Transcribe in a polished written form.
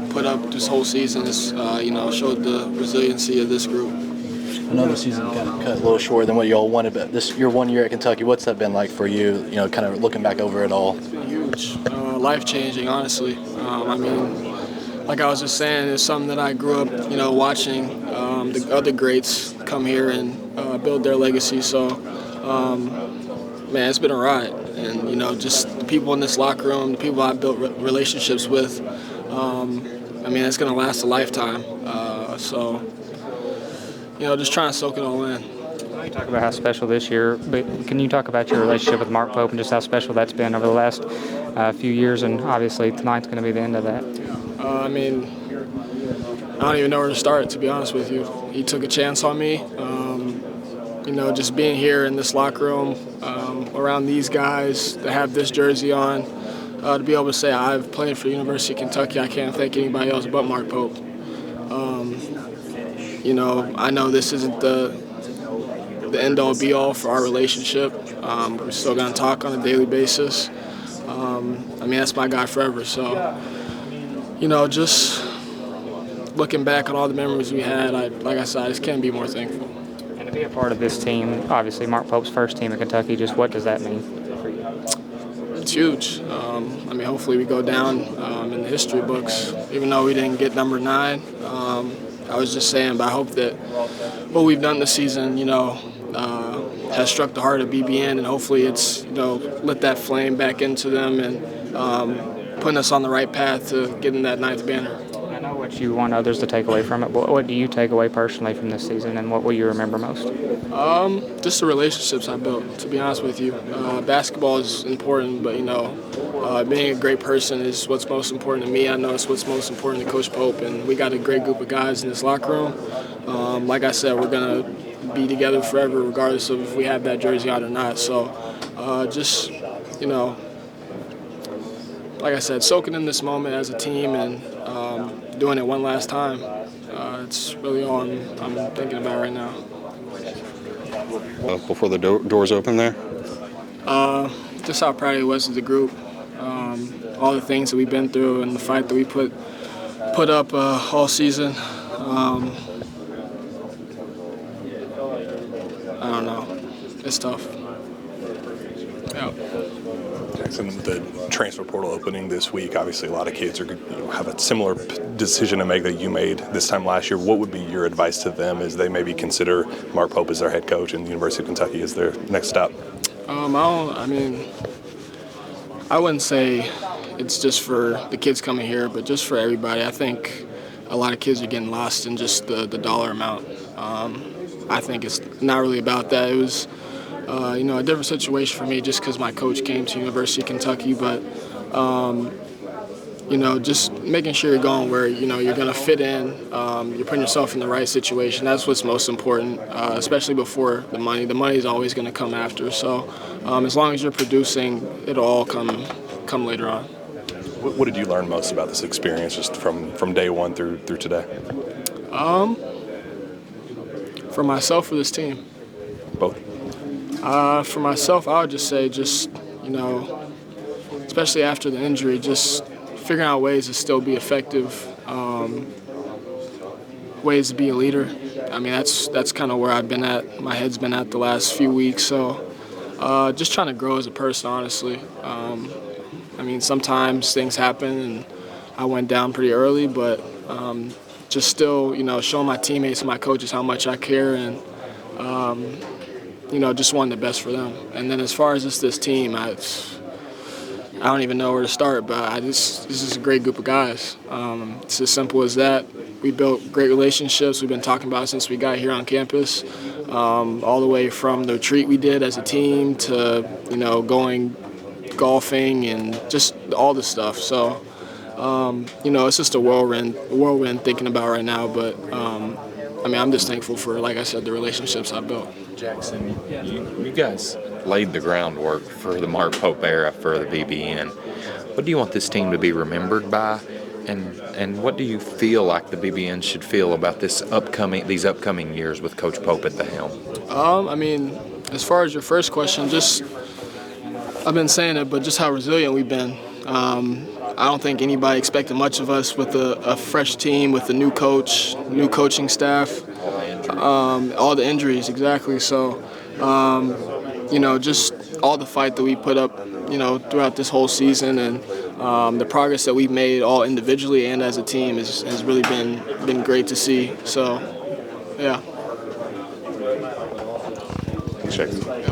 put up this whole season has showed the resiliency of this group. I know the season got cut a little shorter than what you all wanted, but your 1 year at Kentucky, what's that been like for you? Kind of looking back over it all. It's been huge, life-changing, honestly. Like I was just saying, it's something that I grew up, watching the other greats come here and build their legacy. So, man, it's been a ride. And, just the people in this locker room, the people I built relationships with, it's going to last a lifetime. Just trying to soak it all in. You talk about how special this year, but can you talk about your relationship with Mark Pope and just how special that's been over the last few years? And obviously tonight's going to be the end of that. I don't even know where to start, to be honest with you. He took a chance on me. Just being here in this locker room, around these guys that have this jersey on, to be able to say I've played for the University of Kentucky, I can't thank anybody else but Mark Pope. I know this isn't the end-all, be-all for our relationship. We're still going to talk on a daily basis. That's my guy forever. So, just looking back on all the memories we had, like I said, I just can't be more thankful. And to be a part of this team, obviously Mark Pope's first team in Kentucky, just what does that mean for you? It's huge. Hopefully we go down in the history books, even though we didn't get number 9. I was just saying, but I hope that what we've done this season, has struck the heart of BBN, and hopefully it's, lit that flame back into them and putting us on the right path to getting that 9th banner. I know what you want others to take away from it, but what do you take away personally from this season, and what will you remember most? Just the relationships I built, to be honest with you. Basketball is important, but, being a great person is what's most important to me. I know it's what's most important to Coach Pope, and we got a great group of guys in this locker room. Like I said, we're going to be together forever regardless of if we have that jersey on or not. So like I said, soaking in this moment as a team and doing it one last time, it's really all I'm thinking about right now. Before the doors open there? Just how proud he was of the group. All the things that we've been through and the fight that we put up all season. I don't know. It's tough. Yeah. Jaxson, the transfer portal opening this week, obviously a lot of kids are have a similar decision to make that you made this time last year. What would be your advice to them as they maybe consider Mark Pope as their head coach and the University of Kentucky as their next step? I wouldn't say it's just for the kids coming here, but just for everybody. I think a lot of kids are getting lost in just the dollar amount. I think it's not really about that. It was a different situation for me just because my coach came to University of Kentucky, but just making sure you're going where you're going to fit in, you're putting yourself in the right situation. That's what's most important, especially before the money. The money is always going to come after. So as long as you're producing, it'll all come later on. What did you learn most about this experience just from day one through today? For myself or this team? Both. For myself, I would just say especially after the injury, just figuring out ways to still be effective, ways to be a leader. That's kind of where I've been at. My head's been at the last few weeks. So just trying to grow as a person, honestly. Sometimes things happen, and I went down pretty early, but just still, showing my teammates and my coaches how much I care and, just wanting the best for them. And then as far as this team, I don't even know where to start, but this is a great group of guys. It's as simple as that. We built great relationships. We've been talking about it since we got here on campus, all the way from the retreat we did as a team to, going golfing and just all this stuff. So, it's just a whirlwind thinking about right now, but I'm just thankful for, like I said, the relationships I built. Jaxson, you guys laid the groundwork for the Mark Pope era for the BBN. What do you want this team to be remembered by, and what do you feel like the BBN should feel about these upcoming years with Coach Pope at the helm? As far as your first question, I've been saying it, but just how resilient we've been. I don't think anybody expected much of us with a fresh team, with a new coach, new coaching staff, all the injuries, exactly. So, just all the fight that we put up, throughout this whole season, and the progress that we've made all individually and as a team has really been great to see. So, yeah. Thanks, Jaxson.